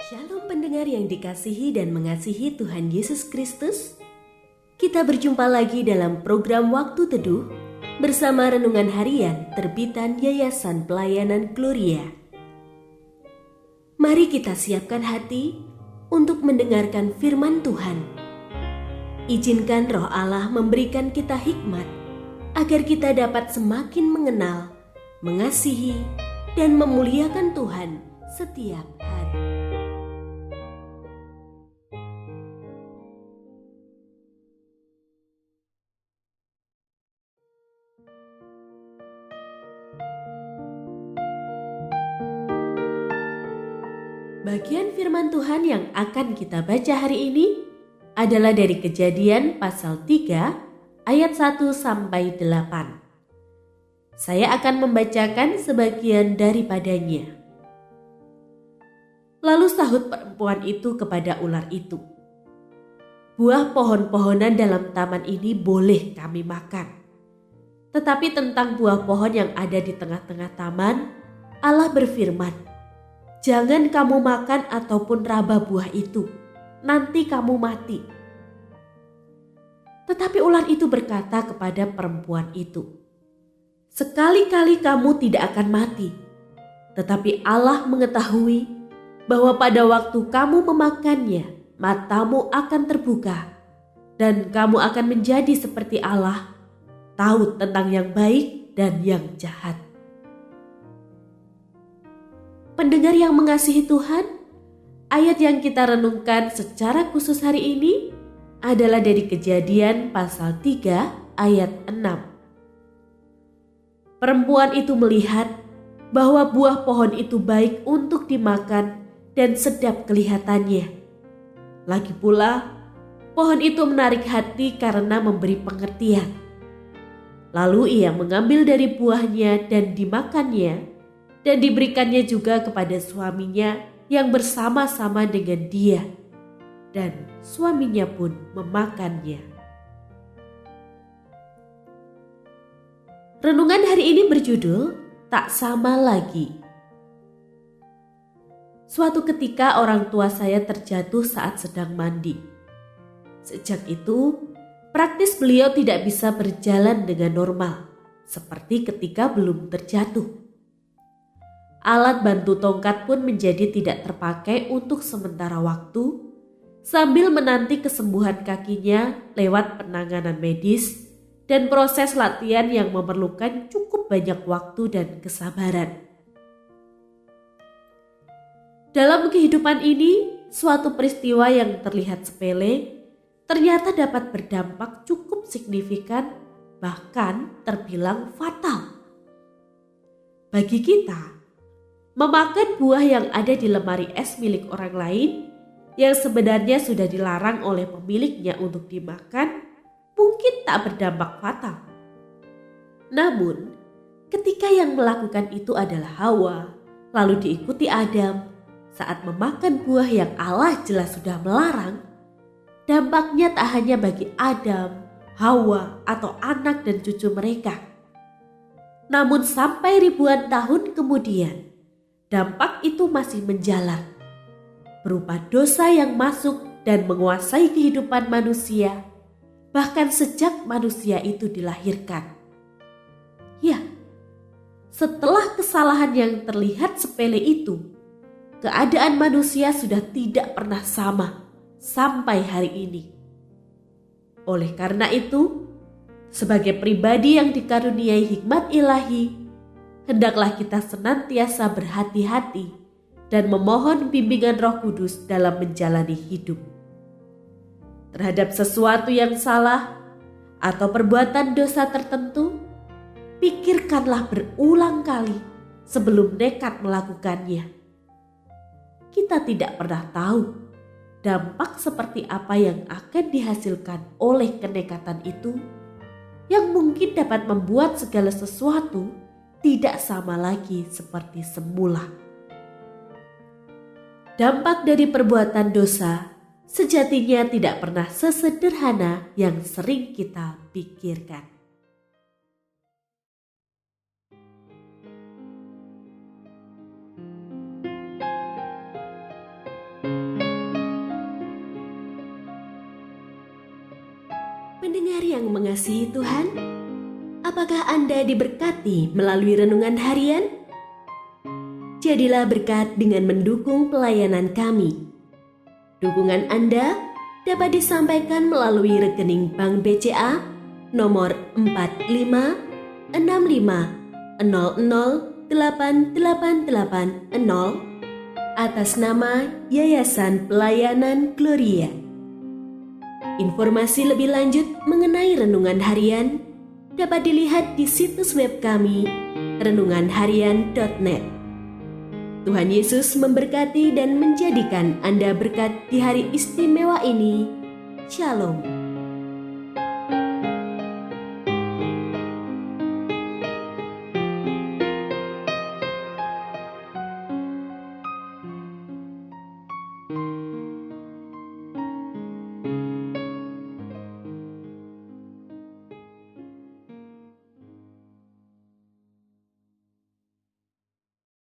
Shalom pendengar yang dikasihi dan mengasihi Tuhan Yesus Kristus. Kita berjumpa lagi dalam program Waktu Teduh bersama Renungan Harian terbitan Yayasan Pelayanan Gloria. Mari kita siapkan hati untuk mendengarkan firman Tuhan. Izinkan Roh Allah memberikan kita hikmat agar kita dapat semakin mengenal, mengasihi, dan memuliakan Tuhan setiap hari. Bagian firman Tuhan yang akan kita baca hari ini adalah dari Kejadian pasal 3 ayat 1 sampai 8. Saya akan membacakan sebagian daripadanya. Lalu sahut perempuan itu kepada ular itu, "Buah pohon-pohonan dalam taman ini boleh kami makan. Tetapi tentang buah pohon yang ada di tengah-tengah taman, Allah berfirman, jangan kamu makan ataupun raba buah itu, nanti kamu mati." Tetapi ular itu berkata kepada perempuan itu, "Sekali-kali kamu tidak akan mati. Tetapi Allah mengetahui bahwa pada waktu kamu memakannya, matamu akan terbuka, dan kamu akan menjadi seperti Allah, tahu tentang yang baik dan yang jahat." Pendengar yang mengasihi Tuhan, ayat yang kita renungkan secara khusus hari ini adalah dari Kejadian pasal 3 ayat 6. Perempuan itu melihat bahwa buah pohon itu baik untuk dimakan dan sedap kelihatannya. Lagi pula, pohon itu menarik hati karena memberi pengertian. Lalu ia mengambil dari buahnya dan dimakannya, dan diberikannya juga kepada suaminya yang bersama-sama dengan dia, dan suaminya pun memakannya. Renungan hari ini berjudul Tak Sama Lagi. Suatu ketika orang tua saya terjatuh saat sedang mandi. Sejak itu, praktis beliau tidak bisa berjalan dengan normal, seperti ketika belum terjatuh. Alat bantu tongkat pun menjadi tidak terpakai untuk sementara waktu, sambil menanti kesembuhan kakinya lewat penanganan medis dan proses latihan yang memerlukan cukup banyak waktu dan kesabaran. Dalam kehidupan ini, suatu peristiwa yang terlihat sepele ternyata dapat berdampak cukup signifikan, bahkan terbilang fatal. Bagi kita, memakan buah yang ada di lemari es milik orang lain yang sebenarnya sudah dilarang oleh pemiliknya untuk dimakan mungkin tak berdampak fatal. Namun, ketika yang melakukan itu adalah Hawa, lalu diikuti Adam saat memakan buah yang Allah jelas sudah melarang, dampaknya tak hanya bagi Adam, Hawa, atau anak dan cucu mereka. Namun sampai ribuan tahun kemudian, dampak itu masih menjalar, berupa dosa yang masuk dan menguasai kehidupan manusia, bahkan sejak manusia itu dilahirkan. Ya, setelah kesalahan yang terlihat sepele itu, keadaan manusia sudah tidak pernah sama sampai hari ini. Oleh karena itu, sebagai pribadi yang dikaruniai hikmat ilahi, hendaklah kita senantiasa berhati-hati dan memohon bimbingan Roh Kudus dalam menjalani hidup. Terhadap sesuatu yang salah atau perbuatan dosa tertentu, pikirkanlah berulang kali sebelum nekat melakukannya. Kita tidak pernah tahu dampak seperti apa yang akan dihasilkan oleh kenekatan itu, yang mungkin dapat membuat segala sesuatu tidak sama lagi seperti semula. Dampak dari perbuatan dosa sejatinya tidak pernah sesederhana yang sering kita pikirkan. yang mengasihi Tuhan, apakah Anda diberkati melalui renungan harian? Jadilah berkat dengan mendukung pelayanan kami. Dukungan Anda dapat disampaikan melalui rekening Bank BCA nomor 4565008880 atas nama Yayasan Pelayanan Gloria. Informasi lebih lanjut mengenai renungan harian dapat dilihat di situs web kami renunganharian.net. Tuhan Yesus memberkati dan menjadikan Anda berkat di hari istimewa ini. Shalom.